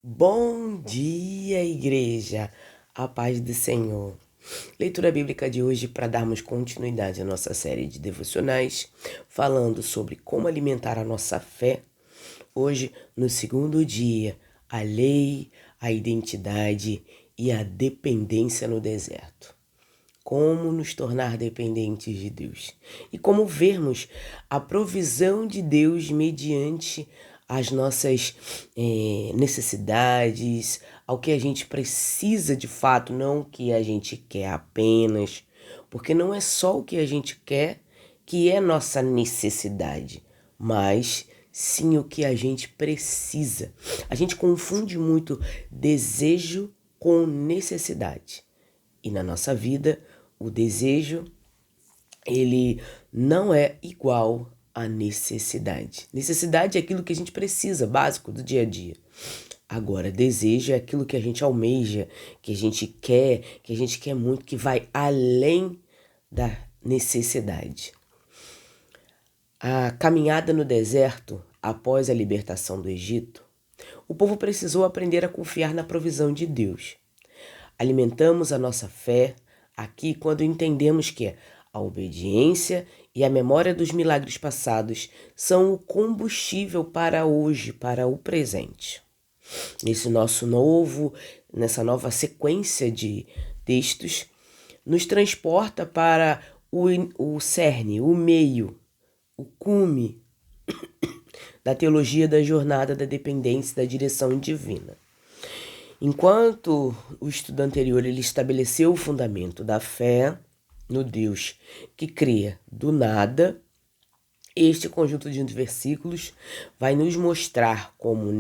Bom dia, igreja! A paz do Senhor. Leitura bíblica de hoje para darmos continuidade à nossa série de devocionais, falando sobre como alimentar a nossa fé. Hoje, no segundo dia, a lei, a identidade e a dependência no deserto. Como nos tornar dependentes de Deus e como vermos a provisão de Deus mediante as nossas necessidades, ao que a gente precisa de fato, não o que a gente quer apenas, porque não é só o que a gente quer que é nossa necessidade, mas sim o que a gente precisa. A gente confunde muito desejo com necessidade. E na nossa vida, o desejo, ele não é igual à necessidade. Necessidade é aquilo que a gente precisa, básico do dia a dia. Agora, desejo é aquilo que a gente almeja, que a gente quer muito, que vai além da necessidade. A caminhada no deserto, após a libertação do Egito, o povo precisou aprender a confiar na provisão de Deus. Alimentamos a nossa fé aqui quando entendemos que a obediência e a memória dos milagres passados são o combustível para hoje, para o presente. Nessa nova sequência de textos, nos transporta para o cerne, o meio, o cume da teologia da jornada da dependência e da direção divina. Enquanto o estudo anterior ele estabeleceu o fundamento da fé no Deus que cria do nada, este conjunto de versículos vai nos mostrar como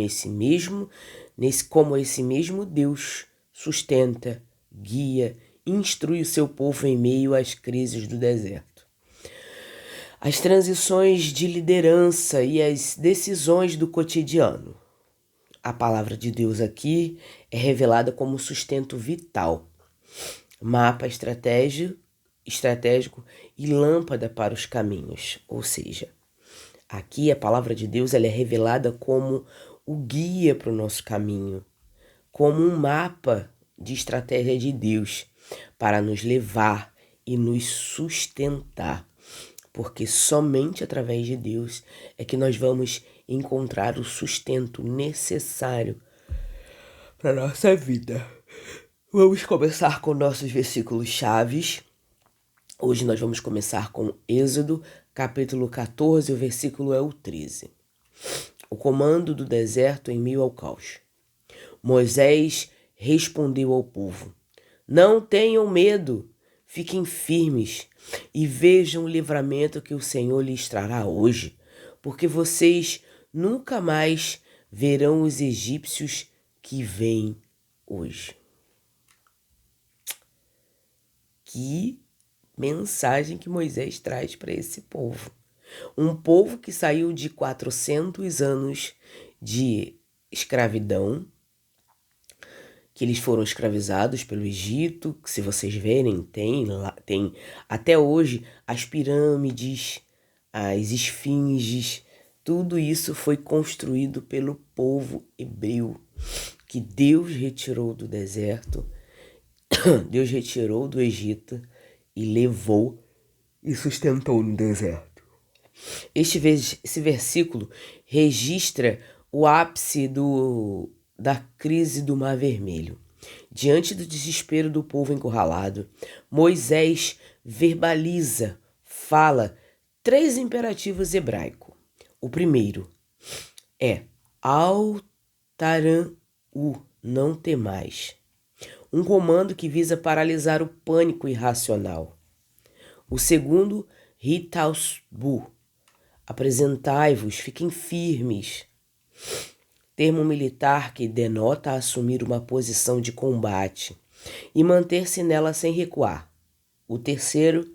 como esse mesmo Deus sustenta, guia, instrui o seu povo em meio às crises do deserto. As transições de liderança e as decisões do cotidiano. A palavra de Deus aqui é revelada como sustento vital, mapa estratégico e lâmpada para os caminhos. Ou seja, aqui a palavra de Deus ela é revelada como o guia para o nosso caminho, como um mapa de estratégia de Deus para nos levar e nos sustentar. Porque somente através de Deus é que nós vamos encontrar o sustento necessário para a nossa vida. Vamos começar com nossos versículos chaves. Hoje nós vamos começar com Êxodo, capítulo 14, o versículo é o 13. O comando do deserto em meio ao caos. Moisés respondeu ao povo: Não tenham medo, fiquem firmes e vejam o livramento que o Senhor lhes trará hoje, porque vocês nunca mais verão os egípcios que vêm hoje. Que mensagem que Moisés traz para esse povo. Um povo que saiu de 400 anos de escravidão, que eles foram escravizados pelo Egito, que se vocês verem, tem até hoje as pirâmides, as esfinges, tudo isso foi construído pelo povo hebreu, que Deus retirou do deserto, Deus retirou do Egito e levou e sustentou no deserto. Esse versículo registra o ápice da crise do Mar Vermelho. Diante do desespero do povo encurralado, Moisés fala 3 imperativos hebraicos. O primeiro é Al-Taran-U, não temais. Um comando que visa paralisar o pânico irracional. O segundo, Hitausbu, apresentai-vos, fiquem firmes. Termo militar que denota assumir uma posição de combate e manter-se nela sem recuar. O terceiro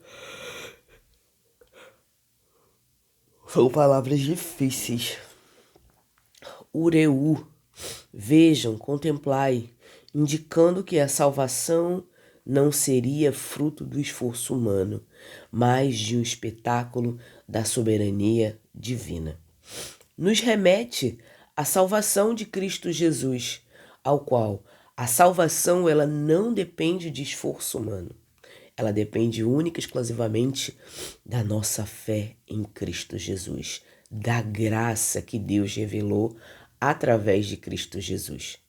são palavras difíceis. Ureu, vejam, contemplai, indicando que a salvação não seria fruto do esforço humano, mas de um espetáculo da soberania divina. Nos remete à salvação de Cristo Jesus, ao qual a salvação ela não depende de esforço humano. Ela depende única e exclusivamente da nossa fé em Cristo Jesus, da graça que Deus revelou através de Cristo Jesus.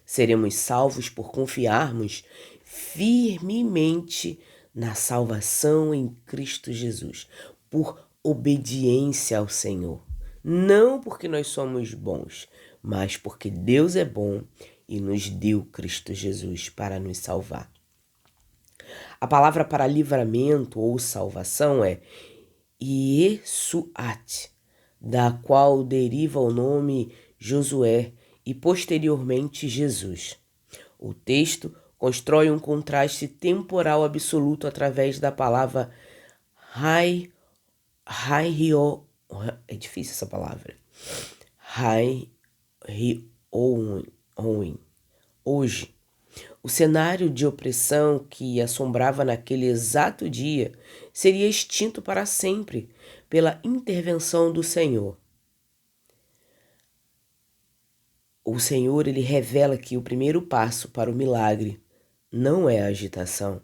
Seremos salvos por confiarmos firmemente na salvação em Cristo Jesus, por obediência ao Senhor. Não porque nós somos bons, mas porque Deus é bom e nos deu Cristo Jesus para nos salvar. A palavra para livramento ou salvação é Yeshuat, da qual deriva o nome Josué e posteriormente Jesus. O texto constrói um contraste temporal absoluto através da palavra é difícil essa palavra. Hoje, o cenário de opressão que assombrava naquele exato dia seria extinto para sempre pela intervenção do Senhor. O Senhor, ele revela que o primeiro passo para o milagre não é a agitação,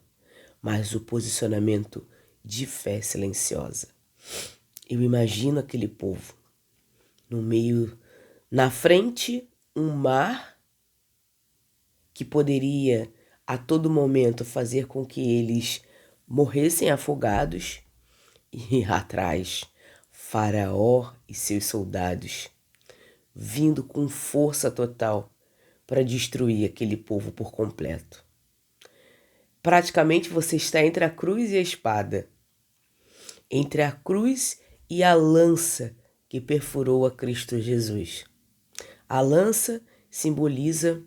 mas o posicionamento de fé silenciosa. Eu imagino aquele povo no meio, na frente, um mar que poderia a todo momento fazer com que eles morressem afogados, e atrás Faraó e seus soldados vindo com força total para destruir aquele povo por completo. Praticamente você está entre a cruz e a espada, entre a cruz e a lança que perfurou a Cristo Jesus. A lança simboliza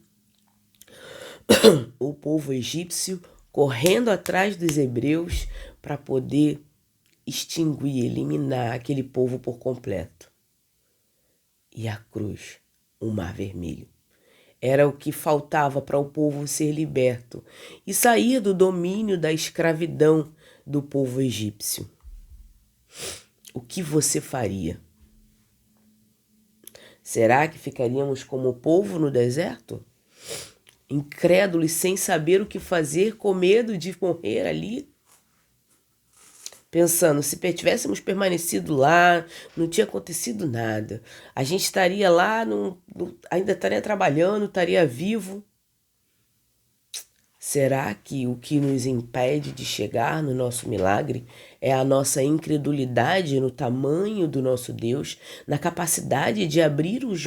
o povo egípcio correndo atrás dos hebreus para poder extinguir, eliminar aquele povo por completo. E a cruz, o Mar Vermelho, era o que faltava para o povo ser liberto e sair do domínio da escravidão do povo egípcio. O que você faria? Será que ficaríamos como o povo no deserto? Incrédulos, sem saber o que fazer, com medo de morrer ali? Pensando, se tivéssemos permanecido lá, não tinha acontecido nada. A gente estaria lá, ainda estaria trabalhando, estaria vivo. Será que o que nos impede de chegar no nosso milagre é a nossa incredulidade no tamanho do nosso Deus, na capacidade de abrir os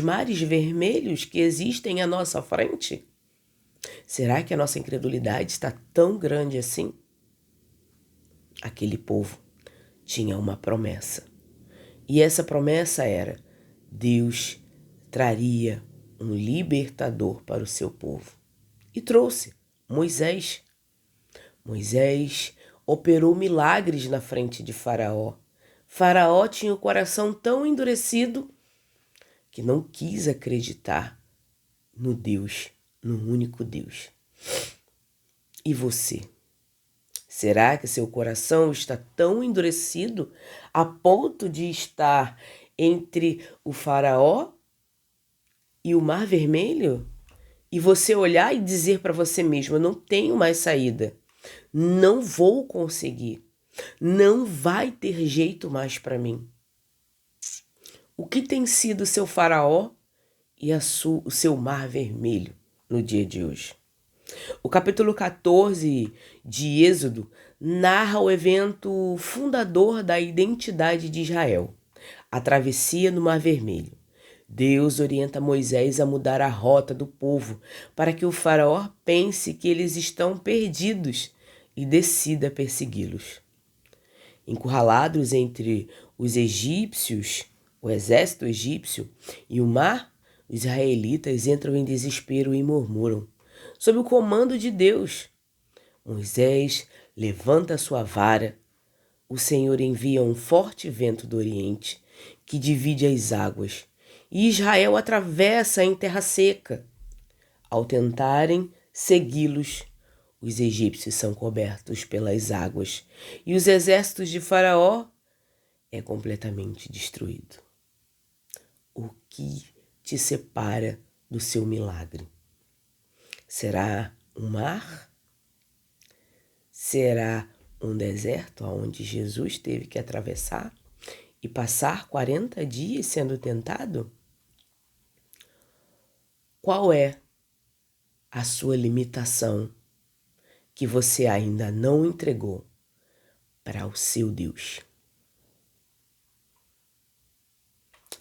mares vermelhos que existem à nossa frente? Será que a nossa incredulidade está tão grande assim? Aquele povo tinha uma promessa. E essa promessa era: Deus traria um libertador para o seu povo. E trouxe Moisés. Moisés operou milagres na frente de Faraó. Faraó tinha o coração tão endurecido que não quis acreditar no Deus, no único Deus. E você? Será que seu coração está tão endurecido a ponto de estar entre o Faraó e o Mar Vermelho? E você olhar e dizer para você mesmo: eu não tenho mais saída, não vou conseguir, não vai ter jeito mais para mim. O que tem sido o seu Faraó e o seu Mar Vermelho no dia de hoje? O capítulo 14 de Êxodo narra o evento fundador da identidade de Israel, a travessia no Mar Vermelho. Deus orienta Moisés a mudar a rota do povo para que o faraó pense que eles estão perdidos e decida persegui-los. Encurralados entre os egípcios, o exército egípcio e o mar, os israelitas entram em desespero e murmuram. Sob o comando de Deus, Moisés levanta sua vara. O Senhor envia um forte vento do Oriente que divide as águas, e Israel atravessa em terra seca. Ao tentarem segui-los, os egípcios são cobertos pelas águas e os exércitos de Faraó é completamente destruído. O que te separa do seu milagre? Será um mar? Será um deserto onde Jesus teve que atravessar e passar 40 dias sendo tentado? Qual é a sua limitação que você ainda não entregou para o seu Deus?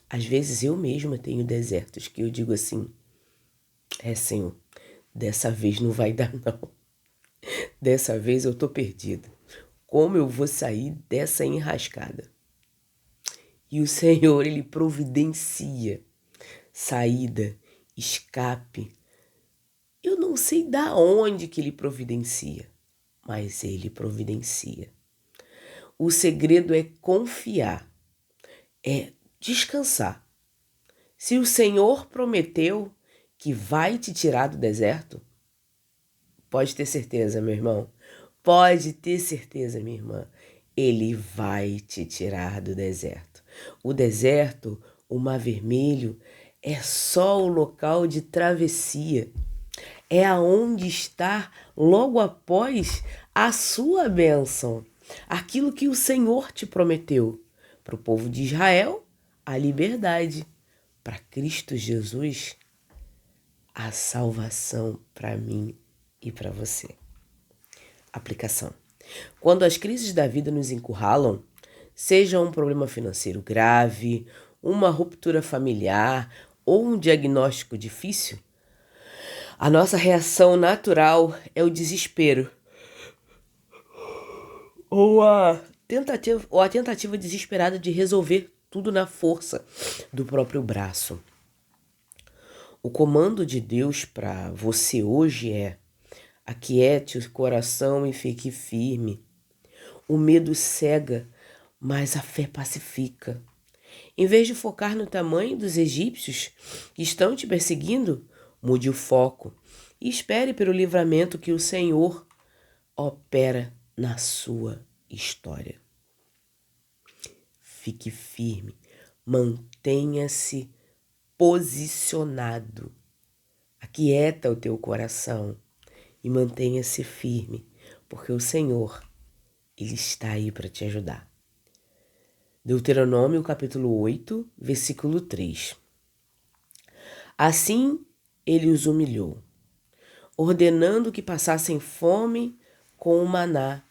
Às vezes eu mesma tenho desertos que eu digo assim, Senhor, dessa vez não vai dar não. Dessa vez eu tô perdida. Como eu vou sair dessa enrascada? E o Senhor, Ele providencia saída, escape. Eu não sei da onde que Ele providencia, mas Ele providencia. O segredo é confiar, é descansar. Se o Senhor prometeu que vai te tirar do deserto, pode ter certeza, meu irmão. Pode ter certeza, minha irmã. Ele vai te tirar do deserto. O deserto, o Mar Vermelho, é só o local de travessia. É aonde está logo após a sua bênção. Aquilo que o Senhor te prometeu. Para o povo de Israel, a liberdade. Para Cristo Jesus, a salvação para mim e para você. Aplicação. Quando as crises da vida nos encurralam, seja um problema financeiro grave, uma ruptura familiar ou um diagnóstico difícil, a nossa reação natural é o desespero ou a tentativa desesperada de resolver tudo na força do próprio braço. O comando de Deus para você hoje é: aquiete o coração e fique firme. O medo cega, mas a fé pacifica. Em vez de focar no tamanho dos egípcios que estão te perseguindo, mude o foco e espere pelo livramento que o Senhor opera na sua história. Fique firme, mantenha-se posicionado. Aquieta o teu coração e mantenha-se firme, porque o Senhor, Ele está aí para te ajudar. Deuteronômio capítulo 8, versículo 3. Assim Ele os humilhou, ordenando que passassem fome com o maná,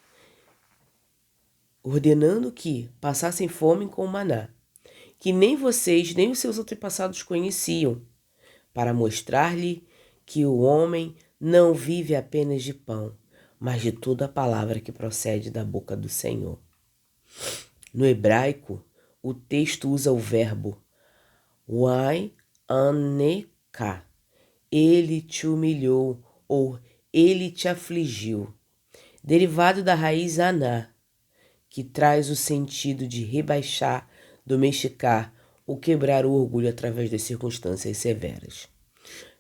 que nem vocês nem os seus antepassados conheciam, para mostrar-lhe que o homem não vive apenas de pão, mas de toda a palavra que procede da boca do Senhor. No hebraico, o texto usa o verbo aneka. Ele te humilhou ou ele te afligiu, derivado da raiz aná, que traz o sentido de rebaixar, domesticar ou quebrar o orgulho através das circunstâncias severas.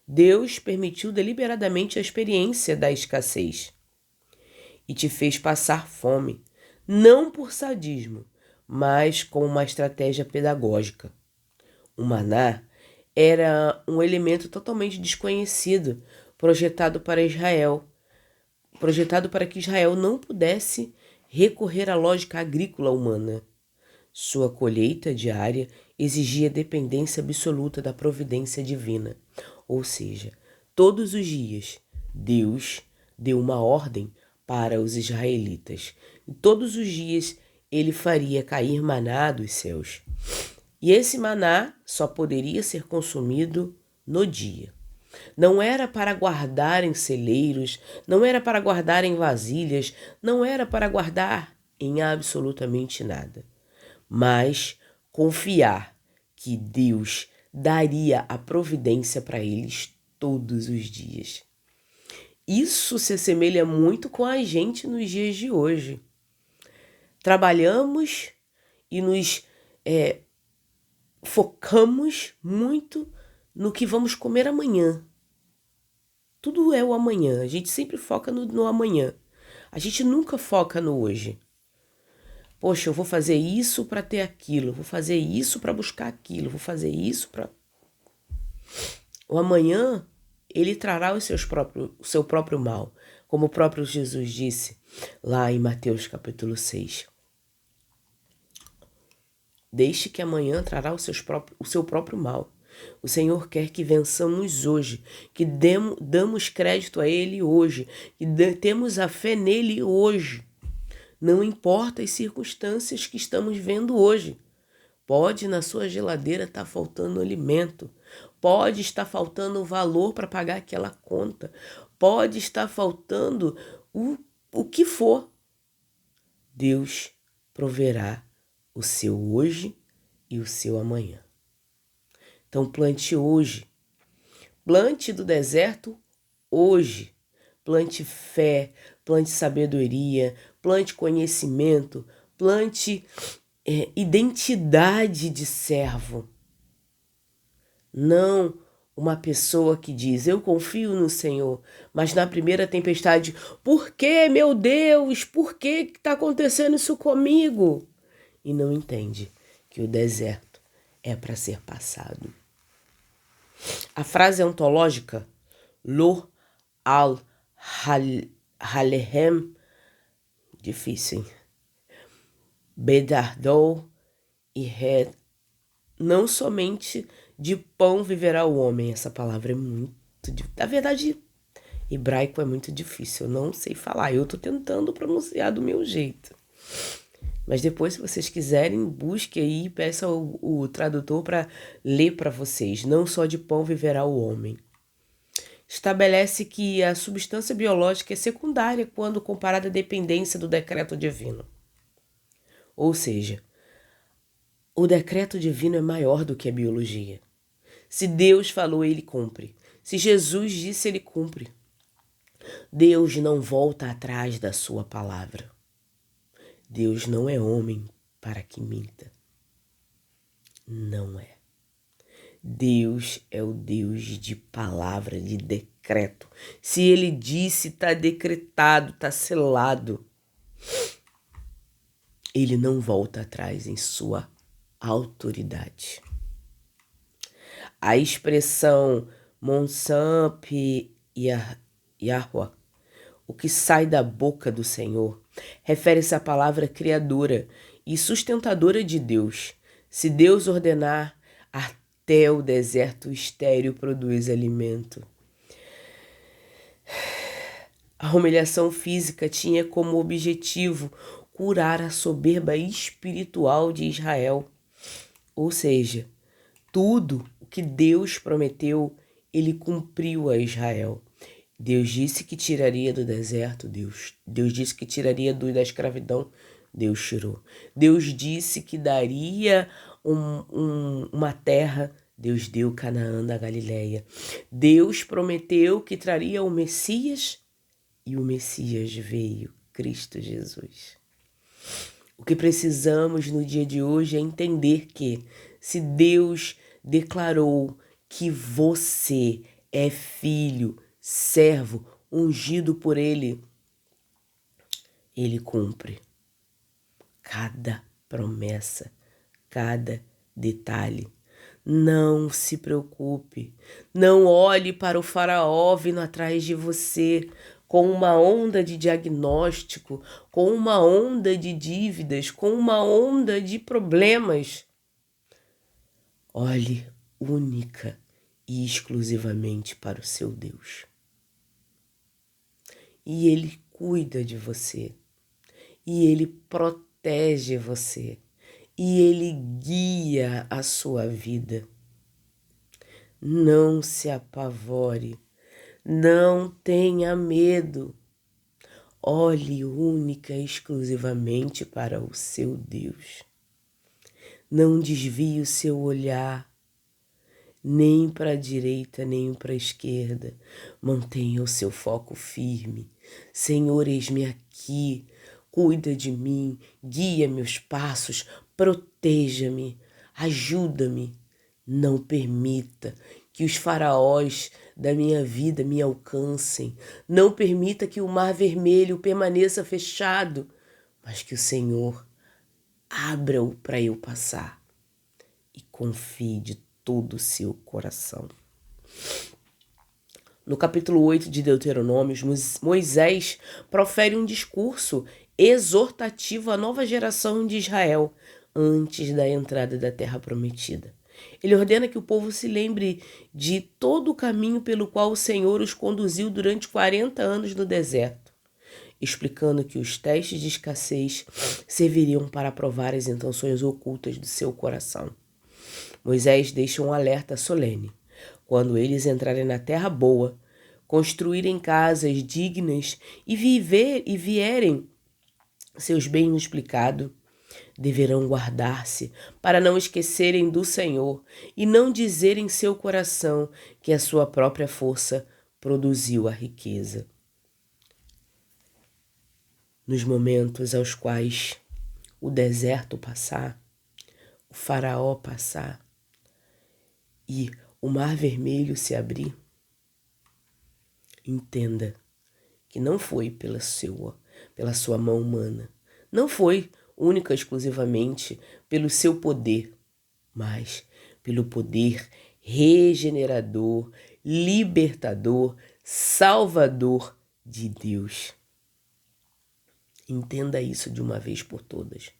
Deus permitiu deliberadamente a experiência da escassez e te fez passar fome, não por sadismo, mas como uma estratégia pedagógica. O maná era um elemento totalmente desconhecido, projetado para que Israel não pudesse recorrer à lógica agrícola humana. Sua colheita diária exigia dependência absoluta da providência divina. Ou seja, todos os dias, Deus deu uma ordem para os israelitas. E todos os dias, ele faria cair maná dos céus. E esse maná só poderia ser consumido no dia. Não era para guardar em celeiros, não era para guardar em vasilhas, não era para guardar em absolutamente nada. Mas confiar que Deus daria a providência para eles todos os dias. Isso se assemelha muito com a gente nos dias de hoje. Trabalhamos e nos focamos muito no que vamos comer amanhã. Tudo é o amanhã, a gente sempre foca no amanhã. A gente nunca foca no hoje. Poxa, eu vou fazer isso para ter aquilo, vou fazer isso para buscar aquilo, vou fazer isso para... O amanhã, ele trará o seu próprio mal, como o próprio Jesus disse lá em Mateus capítulo 6. Deixe que amanhã trará o seu próprio mal. O Senhor quer que vençamos hoje, que damos crédito a Ele hoje, que temos a fé nele hoje. Não importa as circunstâncias que estamos vendo hoje. Pode na sua geladeira estar faltando alimento, pode estar faltando valor para pagar aquela conta, pode estar faltando o que for. Deus proverá o seu hoje e o seu amanhã. Então plante hoje, plante do deserto hoje, plante fé, plante sabedoria, plante conhecimento, plante identidade de servo. Não uma pessoa que diz, eu confio no Senhor, mas na primeira tempestade, por que, meu Deus, por que está acontecendo isso comigo? E não entende que o deserto é para ser passado. A frase ontológica, Lo al Halehem, difícil, hein? Bedardou e Red, não somente de pão viverá o homem. Essa palavra é muito... Na verdade, hebraico é muito difícil, eu não sei falar. Eu estou tentando pronunciar do meu jeito. Mas depois, se vocês quiserem, busque aí e peça o tradutor para ler para vocês. Não só de pão viverá o homem. Estabelece que a substância biológica é secundária quando comparada à dependência do decreto divino. Ou seja, o decreto divino é maior do que a biologia. Se Deus falou, ele cumpre. Se Jesus disse, ele cumpre. Deus não volta atrás da sua palavra. Deus não é homem para que minta. Não é. Deus é o Deus de palavra, de decreto. Se ele disse, está decretado, está selado. Ele não volta atrás em sua autoridade. A expressão Monsamp Yahweh, o que sai da boca do Senhor, refere-se à palavra criadora e sustentadora de Deus. Se Deus ordenar, até o deserto estéril produz alimento. A humilhação física tinha como objetivo curar a soberba espiritual de Israel. Ou seja, tudo o que Deus prometeu, ele cumpriu a Israel. Deus disse que tiraria do deserto, Deus disse que tiraria da escravidão, Deus tirou. Deus disse que daria uma terra, Deus deu Canaã da Galileia. Deus prometeu que traria o Messias e o Messias veio, Cristo Jesus. O que precisamos no dia de hoje é entender que se Deus declarou que você é filho, servo, ungido por Ele, Ele cumpre cada promessa, cada detalhe. Não se preocupe, não olhe para o faraó vindo atrás de você com uma onda de diagnóstico, com uma onda de dívidas, com uma onda de problemas. Olhe única e exclusivamente para o seu Deus. E Ele cuida de você, e Ele protege você, e Ele guia a sua vida. Não se apavore, não tenha medo. Olhe única e exclusivamente para o seu Deus. Não desvie o seu olhar, nem para a direita, nem para a esquerda. Mantenha o seu foco firme. Senhor, eis-me aqui. Cuida de mim, guia meus passos, proteja-me, ajuda-me. Não permita que os faraós da minha vida me alcancem. Não permita que o mar vermelho permaneça fechado, mas que o Senhor abra-o para eu passar. E confie de todo o seu coração. No capítulo 8 de Deuteronômio, Moisés profere um discurso exortativo à nova geração de Israel antes da entrada da Terra Prometida. Ele ordena que o povo se lembre de todo o caminho pelo qual o Senhor os conduziu durante 40 anos no deserto, explicando que os testes de escassez serviriam para provar as intenções ocultas do seu coração. Moisés deixa um alerta solene. Quando eles entrarem na terra boa, construírem casas dignas e vierem seus bens multiplicados, deverão guardar-se para não esquecerem do Senhor e não dizer em seu coração que a sua própria força produziu a riqueza. Nos momentos aos quais o deserto passar, o faraó passar e o mar vermelho se abrir, entenda que não foi pela sua mão humana, não foi única e exclusivamente pelo seu poder, mas pelo poder regenerador, libertador, salvador de Deus. Entenda isso de uma vez por todas.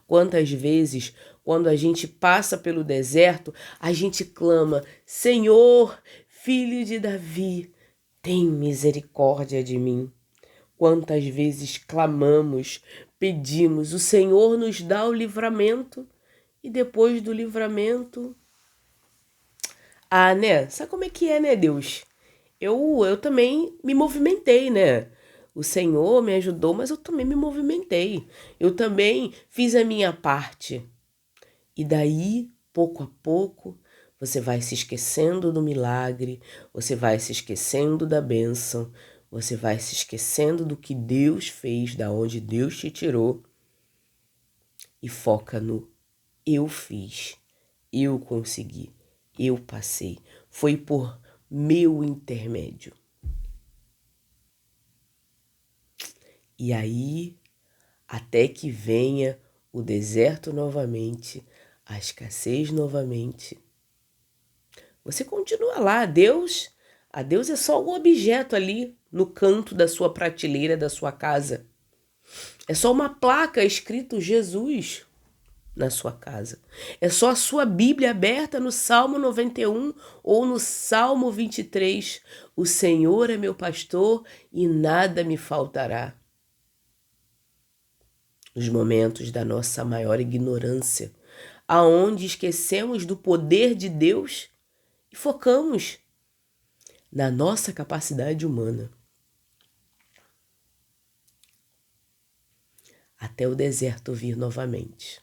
Quantas vezes, quando a gente passa pelo deserto, a gente clama: Senhor, filho de Davi, tem misericórdia de mim. Quantas vezes clamamos, pedimos, o Senhor nos dá o livramento e depois do livramento... né? Sabe como é que é, né, Deus? Eu também me movimentei, né? O Senhor me ajudou, mas eu também me movimentei. Eu também fiz a minha parte. E daí, pouco a pouco, você vai se esquecendo do milagre, você vai se esquecendo da bênção, você vai se esquecendo do que Deus fez, da onde Deus te tirou, e foca no eu fiz, eu consegui, eu passei, foi por meu intermédio. E aí, até que venha o deserto novamente, a escassez novamente, você continua lá. A Deus é só um objeto ali no canto da sua prateleira, da sua casa. É só uma placa escrito Jesus na sua casa. É só a sua Bíblia aberta no Salmo 91 ou no Salmo 23. O Senhor é meu pastor e nada me faltará. Nos momentos da nossa maior ignorância, aonde esquecemos do poder de Deus e focamos na nossa capacidade humana. Até o deserto vir novamente.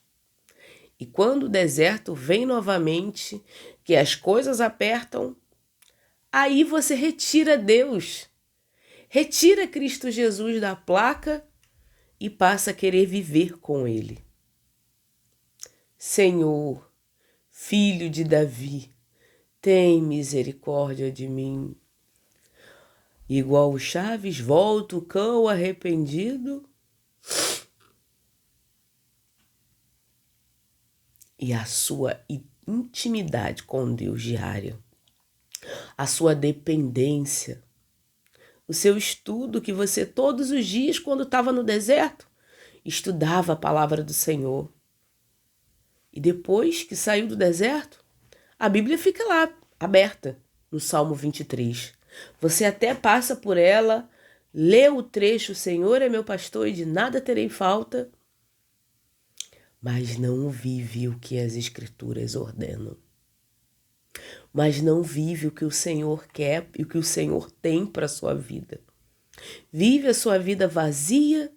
E quando o deserto vem novamente, que as coisas apertam, aí você retira Deus, retira Cristo Jesus da placa e passa a querer viver com Ele. Senhor, filho de Davi, tem misericórdia de mim. Igual o Chaves, volta o cão arrependido. E a sua intimidade com Deus diária, a sua dependência, o seu estudo que você todos os dias, quando estava no deserto, estudava a palavra do Senhor. E depois que saiu do deserto, a Bíblia fica lá, aberta, no Salmo 23. Você até passa por ela, lê o trecho, o Senhor é meu pastor e de nada terei falta, mas não vive o que as Escrituras ordenam. Mas não vive o que o Senhor quer e o que o Senhor tem para a sua vida. Vive a sua vida vazia,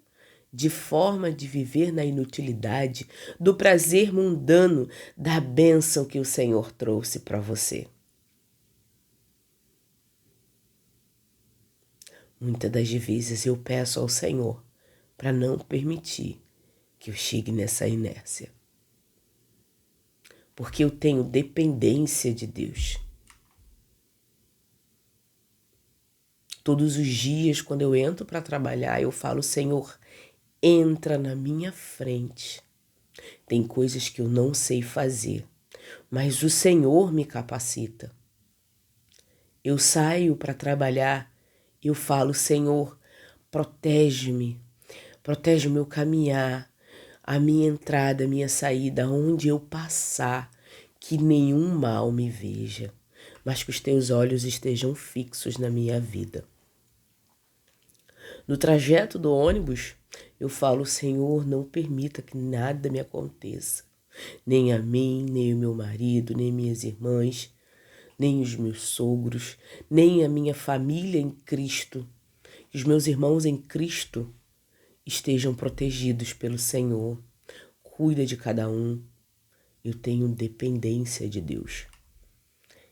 de forma de viver na inutilidade, do prazer mundano, da bênção que o Senhor trouxe para você. Muitas das vezes eu peço ao Senhor para não permitir que eu chegue nessa inércia. Porque eu tenho dependência de Deus. Todos os dias, quando eu entro para trabalhar, eu falo: Senhor, entra na minha frente. Tem coisas que eu não sei fazer, mas o Senhor me capacita. Eu saio para trabalhar, eu falo, Senhor, protege-me, protege o meu caminhar, a minha entrada, a minha saída, onde eu passar, que nenhum mal me veja, mas que os teus olhos estejam fixos na minha vida. No trajeto do ônibus, eu falo, Senhor, não permita que nada me aconteça, nem a mim, nem o meu marido, nem minhas irmãs, nem os meus sogros, nem a minha família em Cristo. Que os meus irmãos em Cristo estejam protegidos pelo Senhor. Cuida de cada um. Eu tenho dependência de Deus.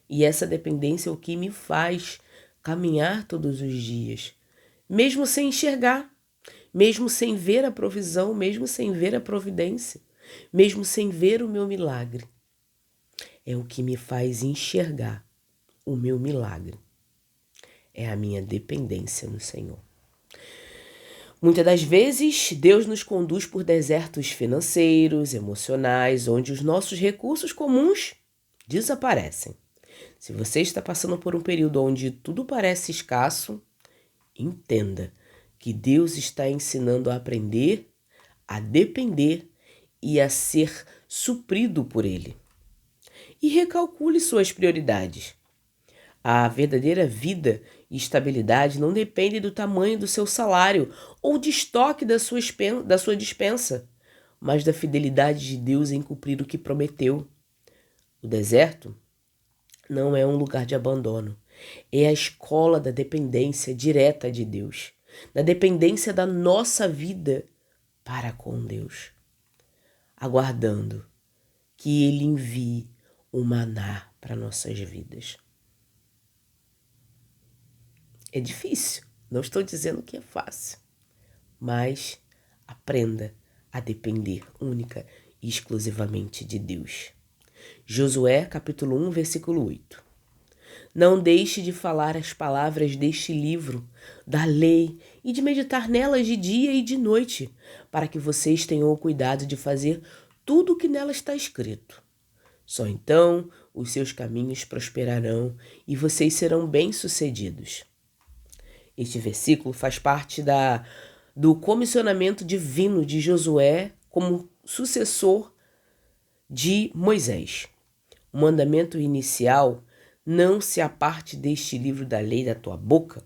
E essa dependência é o que me faz caminhar todos os dias, mesmo sem enxergar, mesmo sem ver a provisão, mesmo sem ver a providência, mesmo sem ver o meu milagre. É o que me faz enxergar o meu milagre. É a minha dependência no Senhor. Muitas das vezes, Deus nos conduz por desertos financeiros, emocionais, onde os nossos recursos comuns desaparecem. Se você está passando por um período onde tudo parece escasso, entenda que Deus está ensinando a aprender, a depender e a ser suprido por Ele. E recalcule suas prioridades. A verdadeira vida e estabilidade não depende do tamanho do seu salário ou de estoque da sua despensa, mas da fidelidade de Deus em cumprir o que prometeu. O deserto não é um lugar de abandono, é a escola da dependência direta de Deus, da dependência da nossa vida para com Deus, aguardando que Ele envie o maná para nossas vidas. É difícil, não estou dizendo que é fácil, mas aprenda a depender única e exclusivamente de Deus. Josué, capítulo 1, versículo 8. Não deixe de falar as palavras deste livro, da lei, e de meditar nelas de dia e de noite, para que vocês tenham o cuidado de fazer tudo o que nela está escrito. Só então os seus caminhos prosperarão e vocês serão bem-sucedidos. Este versículo faz parte do comissionamento divino de Josué como sucessor de Moisés. O mandamento inicial, não se aparte deste livro da lei da tua boca.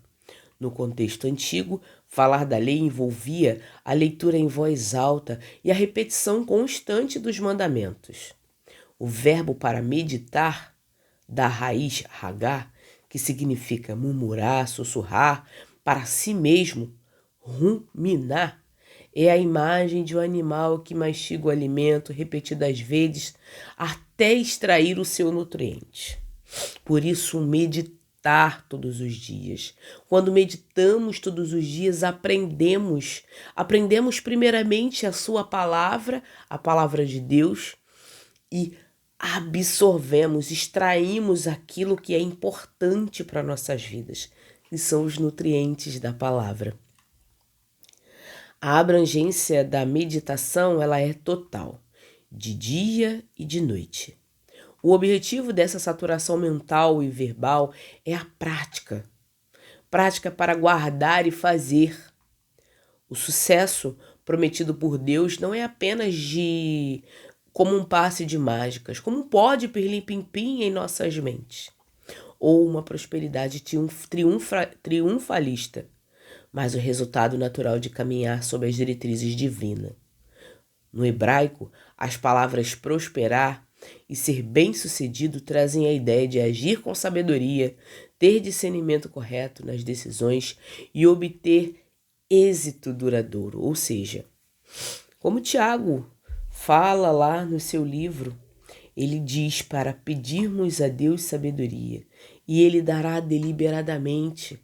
No contexto antigo, falar da lei envolvia a leitura em voz alta e a repetição constante dos mandamentos. O verbo para meditar, da raiz hagá, que significa murmurar, sussurrar, para si mesmo, ruminar, é a imagem de um animal que mastiga o alimento repetidas vezes até extrair o seu nutriente. Por isso, meditar todos os dias. Quando meditamos todos os dias, aprendemos primeiramente a sua palavra, a palavra de Deus, e absorvemos, extraímos aquilo que é importante para nossas vidas, que são os nutrientes da palavra. A abrangência da meditação, ela é total, de dia e de noite. O objetivo dessa saturação mental e verbal é a prática. Prática para guardar e fazer. O sucesso prometido por Deus não é apenas como um passe de mágicas, como um pó de pirlim-pim-pim em nossas mentes, ou uma prosperidade triunfalista, mas o resultado natural de caminhar sob as diretrizes divinas. No hebraico, as palavras prosperar e ser bem-sucedido trazem a ideia de agir com sabedoria, ter discernimento correto nas decisões e obter êxito duradouro. Ou seja, como Tiago fala lá no seu livro, ele diz para pedirmos a Deus sabedoria e Ele dará deliberadamente.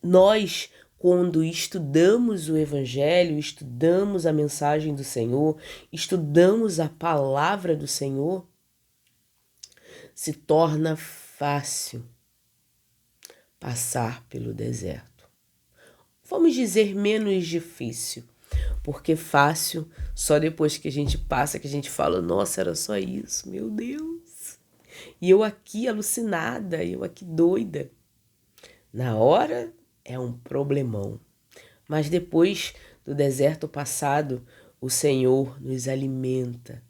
Nós, quando estudamos o Evangelho, estudamos a mensagem do Senhor, estudamos a palavra do Senhor, se torna fácil passar pelo deserto. Vamos dizer menos difícil, porque fácil, só depois que a gente passa, que a gente fala, nossa, era só isso, meu Deus. E eu aqui alucinada, eu aqui doida. Na hora é um problemão, mas depois do deserto passado, o Senhor nos alimenta,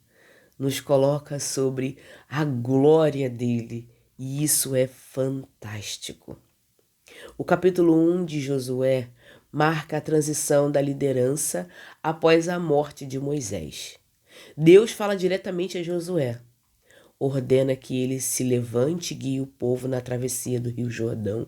nos coloca sobre a glória dele, e isso é fantástico. O capítulo 1 de Josué marca a transição da liderança após a morte de Moisés. Deus fala diretamente a Josué, ordena que ele se levante e guie o povo na travessia do Rio Jordão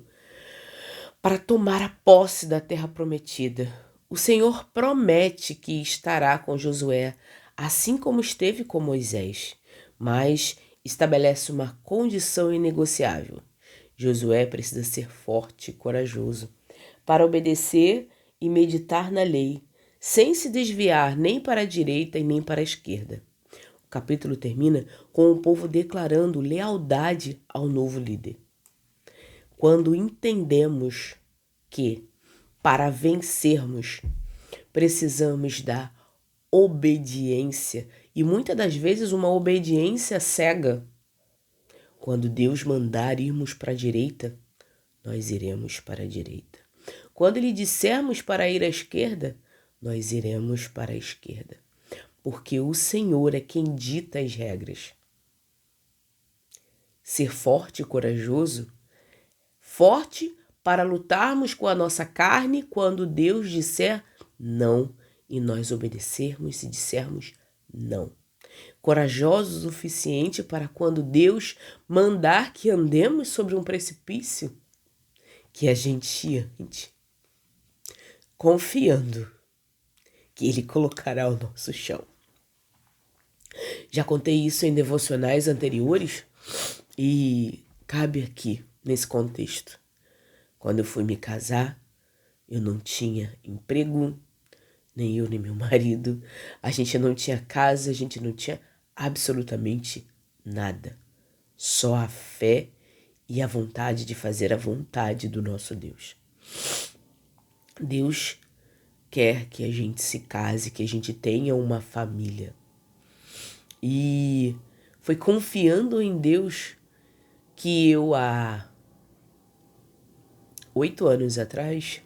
para tomar a posse da terra prometida. O Senhor promete que estará com Josué, assim como esteve com Moisés, mas estabelece uma condição inegociável. Josué precisa ser forte e corajoso para obedecer e meditar na lei, sem se desviar nem para a direita e nem para a esquerda. O capítulo termina com o povo declarando lealdade ao novo líder. Quando entendemos que, para vencermos, precisamos da obediência, e muitas das vezes uma obediência cega. Quando Deus mandar irmos para a direita, nós iremos para a direita. Quando Ele dissermos para ir à esquerda, nós iremos para a esquerda. Porque o Senhor é quem dita as regras. Ser forte e corajoso, forte para lutarmos com a nossa carne quando Deus disser não e nós obedecermos e dissermos não. Corajosos o suficiente para quando Deus mandar que andemos sobre um precipício, que a gente ande, confiando que Ele colocará o nosso chão. Já contei isso em devocionais anteriores e cabe aqui, nesse contexto. Quando eu fui me casar, eu não tinha emprego, nem eu nem meu marido. A gente não tinha casa, a gente não tinha absolutamente nada. Só a fé e a vontade de fazer a vontade do nosso Deus. Deus quer que a gente se case, que a gente tenha uma família. E foi confiando em Deus que eu, há 8 anos atrás,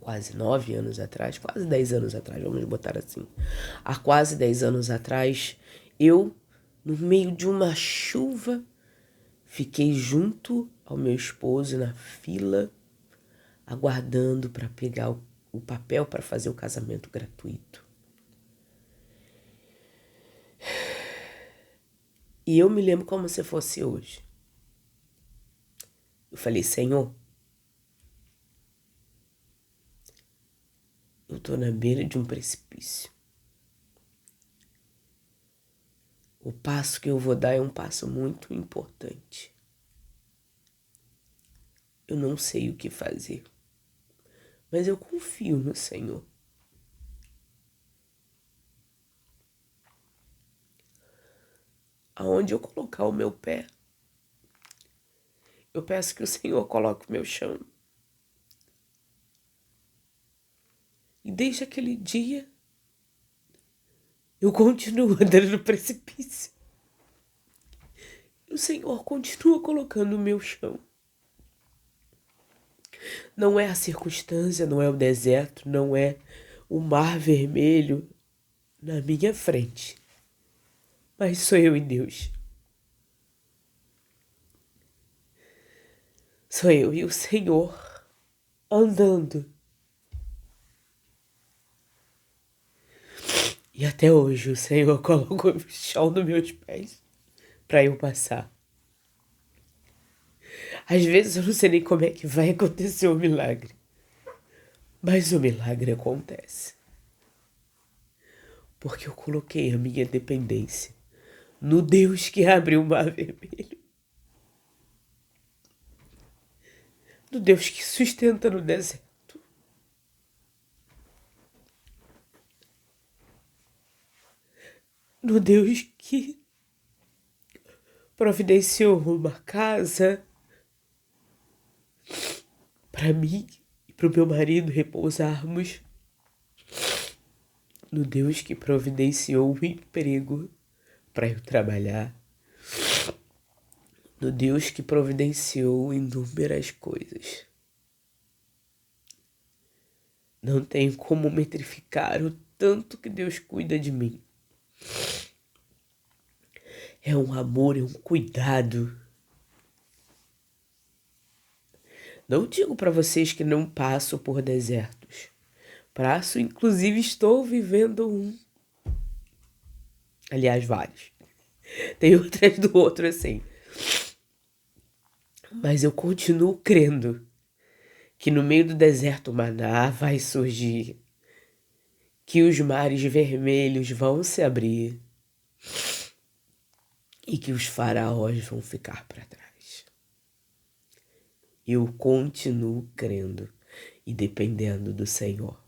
quase 9 anos atrás, quase 10 anos atrás, vamos botar assim. Há quase 10 anos atrás, eu, no meio de uma chuva, fiquei junto ao meu esposo na fila, aguardando para pegar o papel para fazer o casamento gratuito. E eu me lembro como se fosse hoje. Eu falei, Senhor, eu estou na beira de um precipício. O passo que eu vou dar é um passo muito importante. Eu não sei o que fazer, mas eu confio no Senhor. Aonde eu colocar o meu pé, eu peço que o Senhor coloque o meu chão. E desde aquele dia, eu continuo andando no precipício. E o Senhor continua colocando o meu chão. Não é a circunstância, não é o deserto, não é o mar vermelho na minha frente. Mas sou eu e Deus. Sou eu e o Senhor andando. E até hoje o Senhor colocou o chão nos meus pés para eu passar. Às vezes eu não sei nem como é que vai acontecer o milagre. Mas o milagre acontece. Porque eu coloquei a minha dependência no Deus que abre o mar vermelho. No Deus que sustenta no deserto. No Deus que providenciou uma casa para mim e para o meu marido repousarmos. No Deus que providenciou um emprego para eu trabalhar. no Deus que providenciou inúmeras coisas. Não tenho como metrificar o tanto que Deus cuida de mim. É um amor, é um cuidado. Não digo para vocês que não passo por desertos. Passo, inclusive estou vivendo um. Aliás, vários. Tem um atrás do outro assim. Mas eu continuo crendo que no meio do deserto maná vai surgir, que os mares vermelhos vão se abrir e que os faraós vão ficar para trás. Eu continuo crendo e dependendo do Senhor.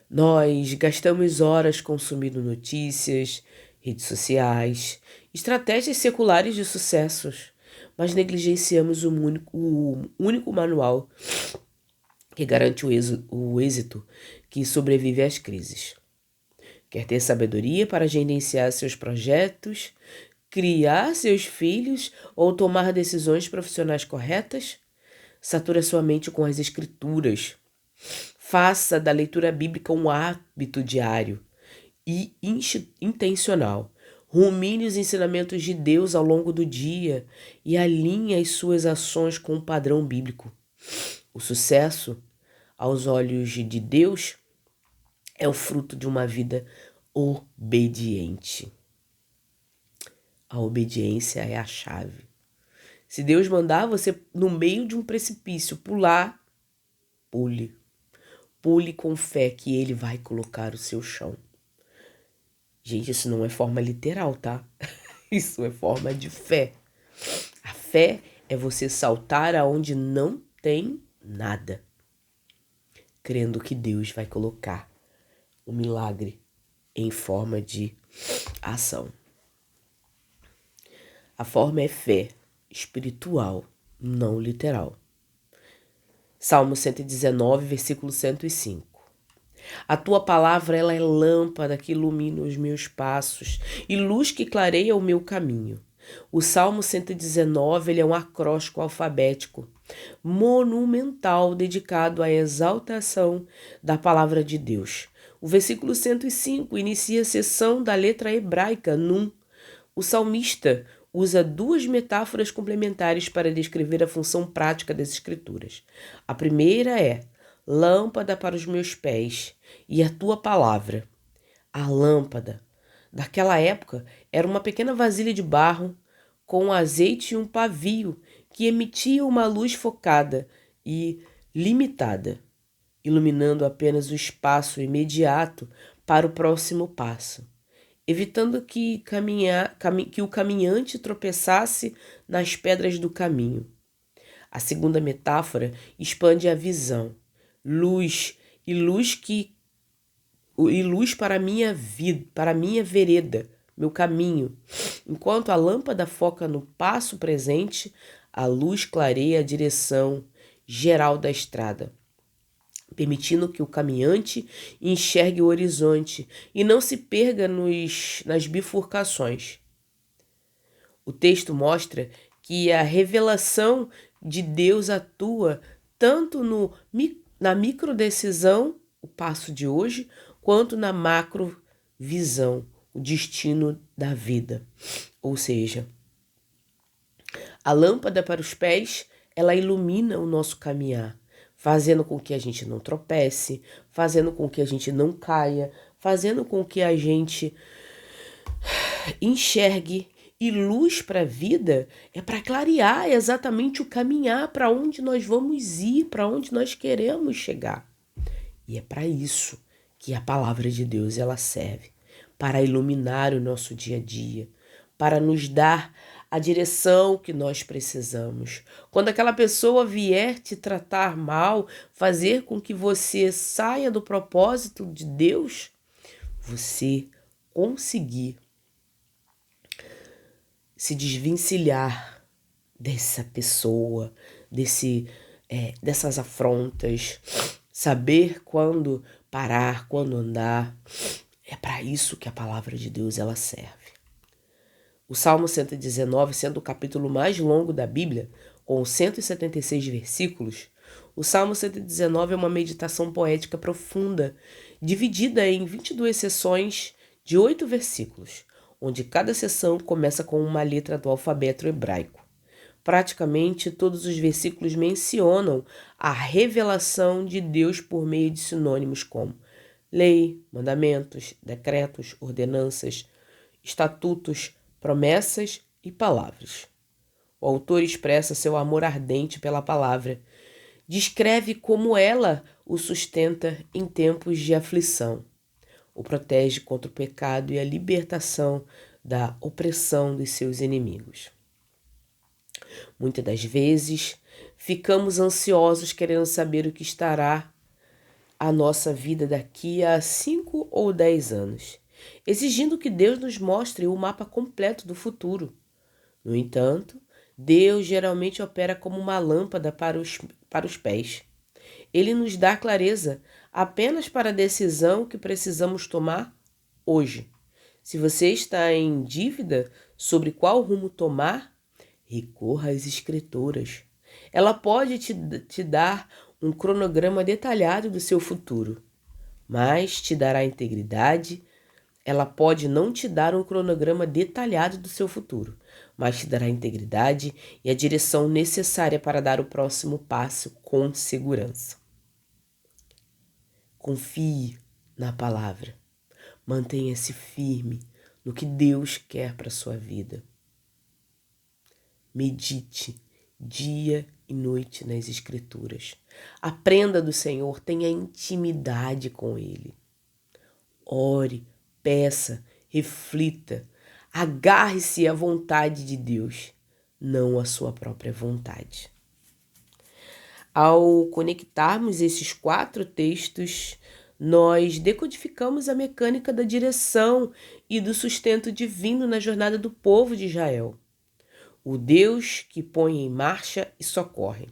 Nós gastamos horas consumindo notícias, redes sociais, estratégias seculares de sucessos, mas negligenciamos o único manual que garante o êxito que sobrevive às crises. Quer ter sabedoria para gerenciar seus projetos, criar seus filhos ou tomar decisões profissionais corretas? Satura sua mente com as escrituras. Faça da leitura bíblica um hábito diário e intencional. Rumine os ensinamentos de Deus ao longo do dia e alinhe as suas ações com o padrão bíblico. O sucesso, aos olhos de Deus, é o fruto de uma vida obediente. A obediência é a chave. Se Deus mandar você no meio de um precipício pular, pule. Pule com fé que Ele vai colocar o seu chão. Gente, isso não é forma literal, tá? Isso é forma de fé. A fé é você saltar aonde não tem nada, crendo que Deus vai colocar o milagre em forma de ação. A forma é fé espiritual, não literal. Salmo 119, versículo 105. A tua palavra, ela é lâmpada que ilumina os meus passos e luz que clareia o meu caminho. O Salmo 119, ele é um acróstico alfabético monumental dedicado à exaltação da palavra de Deus. O versículo 105 inicia a seção da letra hebraica Nun. O salmista usa duas metáforas complementares para descrever a função prática das escrituras. A primeira é lâmpada para os meus pés e a tua palavra. A lâmpada daquela época era uma pequena vasilha de barro com azeite e um pavio que emitia uma luz focada e limitada, iluminando apenas o espaço imediato para o próximo passo, evitando que o caminhante tropeçasse nas pedras do caminho. A segunda metáfora expande a visão. Luz para a minha vida, para a minha vereda, meu caminho. Enquanto a lâmpada foca no passo presente, a luz clareia a direção geral da estrada, permitindo que o caminhante enxergue o horizonte e não se perca nas bifurcações. O texto mostra que a revelação de Deus atua tanto na microdecisão, o passo de hoje, quanto na macrovisão, o destino da vida. Ou seja, a lâmpada para os pés, ela ilumina o nosso caminhar, fazendo com que a gente não tropece, fazendo com que a gente não caia, fazendo com que a gente enxergue. E luz para a vida é para clarear exatamente o caminhar, para onde nós vamos ir, para onde nós queremos chegar. E é para isso que a palavra de Deus ela serve, para iluminar o nosso dia a dia, para nos dar a direção que nós precisamos. Quando aquela pessoa vier te tratar mal, fazer com que você saia do propósito de Deus, você conseguir se desvencilhar dessa pessoa, dessas afrontas, saber quando parar, quando andar. É para isso que a palavra de Deus ela serve. O Salmo 119, sendo o capítulo mais longo da Bíblia, com 176 versículos, o Salmo 119 é uma meditação poética profunda, dividida em 22 sessões de 8 versículos, onde cada sessão começa com uma letra do alfabeto hebraico. Praticamente todos os versículos mencionam a revelação de Deus por meio de sinônimos como lei, mandamentos, decretos, ordenanças, estatutos, promessas e palavras. O autor expressa seu amor ardente pela palavra, descreve como ela o sustenta em tempos de aflição, o protege contra o pecado e a libertação da opressão dos seus inimigos. Muitas das vezes, ficamos ansiosos querendo saber o que estará a nossa vida daqui a 5 ou 10 anos, exigindo que Deus nos mostre o mapa completo do futuro. No entanto, Deus geralmente opera como uma lâmpada para os pés. Ele nos dá clareza apenas para a decisão que precisamos tomar hoje. Se você está em dívida sobre qual rumo tomar, recorra às Escrituras. Ela pode te dar um cronograma detalhado do seu futuro, mas te dará integridade. Ela pode não te dar um cronograma detalhado do seu futuro, mas te dará integridade e a direção necessária para dar o próximo passo com segurança. Confie na palavra. Mantenha-se firme no que Deus quer para a sua vida. Medite dia e noite nas Escrituras. Aprenda do Senhor, tenha intimidade com Ele. Ore, peça, reflita, agarre-se à vontade de Deus, não à sua própria vontade. Ao conectarmos esses 4 textos, nós decodificamos a mecânica da direção e do sustento divino na jornada do povo de Israel. O Deus que põe em marcha e socorre.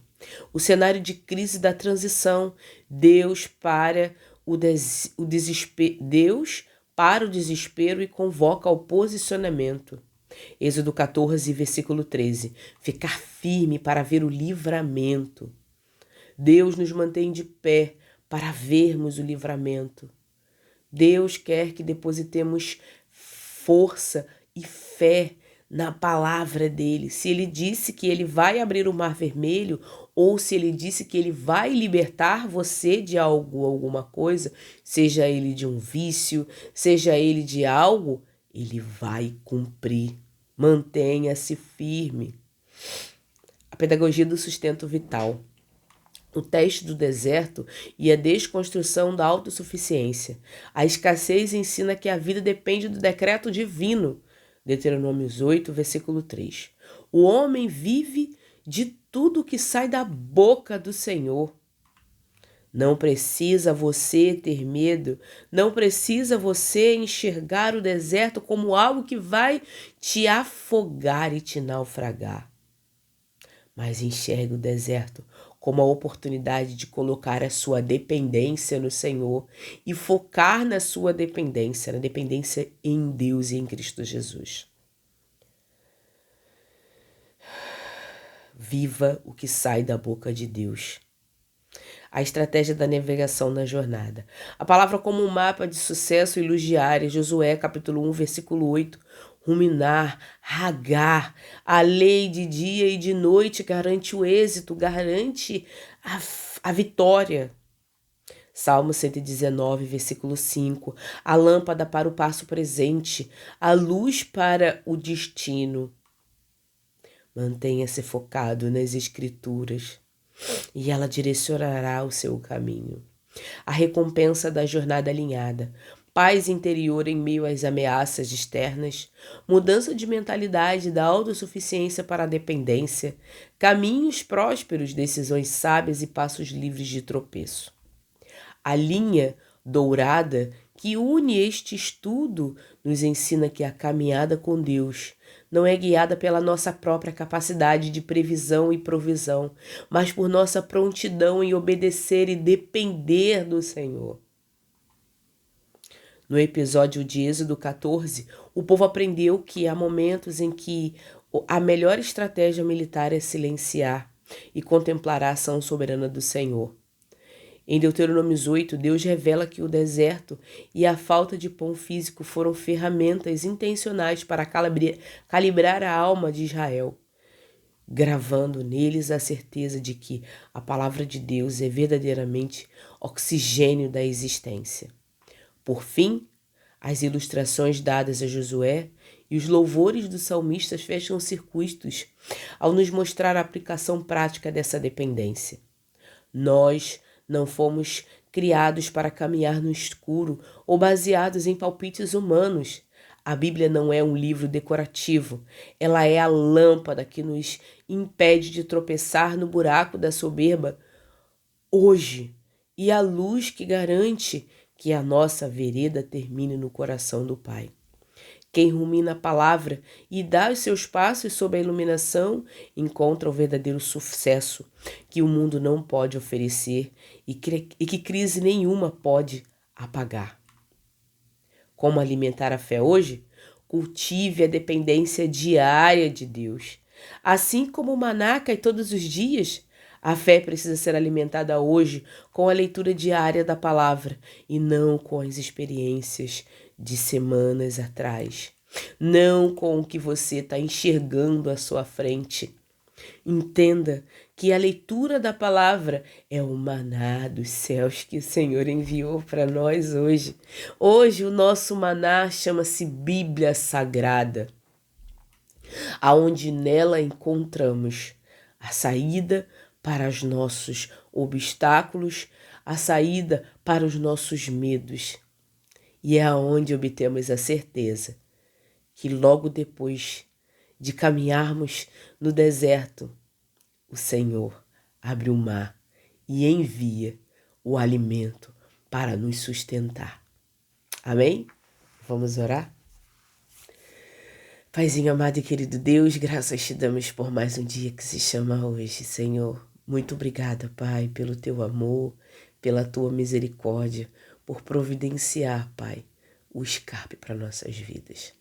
O cenário de crise da transição, Deus para o desespero e convoca ao posicionamento. Êxodo 14, versículo 13. Ficar firme para ver o livramento. Deus nos mantém de pé para vermos o livramento. Deus quer que depositemos força e fé na palavra dele. Se ele disse que ele vai abrir o mar vermelho, ou se ele disse que ele vai libertar você de algo, alguma coisa, seja ele de um vício, seja ele de algo, ele vai cumprir. Mantenha-se firme. A pedagogia do sustento vital. O teste do deserto e a desconstrução da autossuficiência. A escassez ensina que a vida depende do decreto divino. Deuteronômios 8, versículo 3. O homem vive de tudo que sai da boca do Senhor. Não precisa você ter medo, não precisa você enxergar o deserto como algo que vai te afogar e te naufragar. Mas enxergue o deserto como a oportunidade de colocar a sua dependência no Senhor e focar na sua dependência, na dependência em Deus e em Cristo Jesus. Viva o que sai da boca de Deus. A estratégia da navegação na jornada. A palavra como um mapa de sucesso e luz diária, Josué capítulo 1, versículo 8. Ruminar, Hagar, a lei de dia e de noite garante o êxito, garante a vitória. Salmo 119, versículo 5. A lâmpada para o passo presente, a luz para o destino. Mantenha-se focado nas Escrituras e ela direcionará o seu caminho. A recompensa da jornada alinhada. Paz interior em meio às ameaças externas, mudança de mentalidade da autossuficiência para a dependência, caminhos prósperos, decisões sábias e passos livres de tropeço. A linha dourada que une este estudo nos ensina que a caminhada com Deus não é guiada pela nossa própria capacidade de previsão e provisão, mas por nossa prontidão em obedecer e depender do Senhor. No episódio de Êxodo 14, o povo aprendeu que há momentos em que a melhor estratégia militar é silenciar e contemplar a ação soberana do Senhor. Em Deuteronômio 8, Deus revela que o deserto e a falta de pão físico foram ferramentas intencionais para calibrar a alma de Israel, gravando neles a certeza de que a palavra de Deus é verdadeiramente oxigênio da existência. Por fim, as ilustrações dadas a Josué e os louvores dos salmistas fecham circuitos ao nos mostrar a aplicação prática dessa dependência. Nós não fomos criados para caminhar no escuro ou baseados em palpites humanos. A Bíblia não é um livro decorativo, ela é a lâmpada que nos impede de tropeçar no buraco da soberba hoje e a luz que garante que a nossa vereda termine no coração do Pai. Quem rumina a palavra e dá os seus passos sob a iluminação encontra o verdadeiro sucesso que o mundo não pode oferecer e que crise nenhuma pode apagar. Como alimentar a fé hoje? Cultive a dependência diária de Deus. Assim como o maná cai todos os dias, a fé precisa ser alimentada hoje com a leitura diária da palavra e não com as experiências de semanas atrás. Não com o que você está enxergando à sua frente. Entenda que a leitura da palavra é o maná dos céus que o Senhor enviou para nós hoje. Hoje o nosso maná chama-se Bíblia Sagrada, aonde nela encontramos a saída para os nossos obstáculos, a saída para os nossos medos. E é aonde obtemos a certeza que logo depois de caminharmos no deserto, o Senhor abre o mar e envia o alimento para nos sustentar. Amém? Vamos orar? Paizinho amado e querido Deus, graças te damos por mais um dia que se chama hoje, Senhor. Muito obrigada, Pai, pelo teu amor, pela tua misericórdia, por providenciar, Pai, o escape para nossas vidas.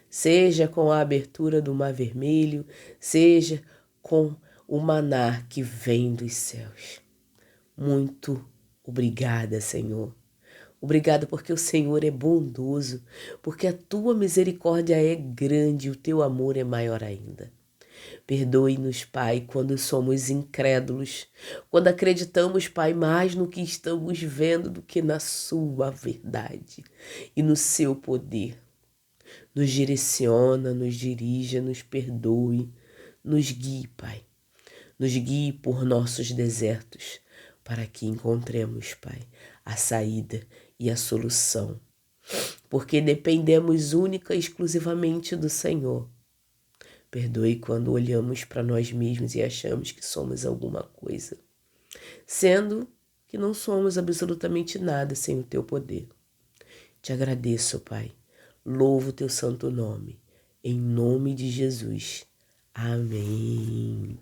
Seja com a abertura do Mar Vermelho, seja com o maná que vem dos céus. Muito obrigada, Senhor. Obrigada porque o Senhor é bondoso, porque a tua misericórdia é grande e o teu amor é maior ainda. Perdoe-nos, Pai, quando somos incrédulos, quando acreditamos, Pai, mais no que estamos vendo do que na sua verdade e no seu poder. Nos direciona, nos dirija, nos perdoe, nos guie, Pai. Nos guie por nossos desertos, para que encontremos, Pai, a saída e a solução. Porque dependemos única e exclusivamente do Senhor. Perdoe quando olhamos para nós mesmos e achamos que somos alguma coisa, sendo que não somos absolutamente nada sem o teu poder. Te agradeço, Pai. Louvo o teu santo nome. Em nome de Jesus. Amém.